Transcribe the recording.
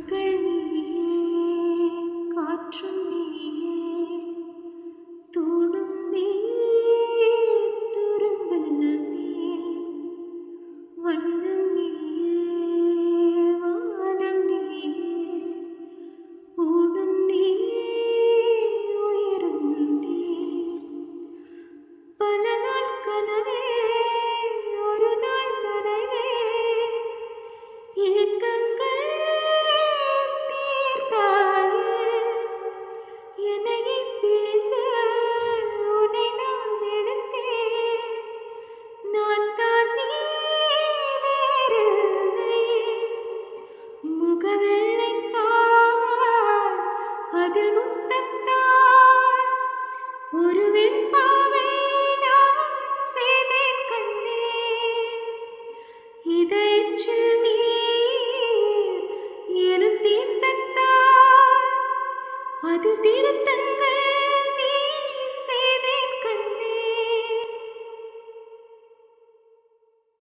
கண்கள் நீயே, காற்றும் நீயே, தூணும் நீ, துரும்பல் நீ, வண்ணம் நீயே, வானம் நீயே, ஊடும் நீ, உயிரும் நீ. பல நாள் கனவே, ஒரு நாள் நனைவே, ஏக்கங்கள் தீர்த்தாயே. என்னையே பிழிந்து உன்னை நான் எடுத்தேன். நான் தான் நீ வேறில்லை. முகவெள்ளைத்தான் அதில் முத்தத்தான் ஒரு வெண்பாவை நான் செய்தேன் கண்ணே. இதயத்தில் நீர் எனும் தீர்த்தத்தால் அது திருத்தன்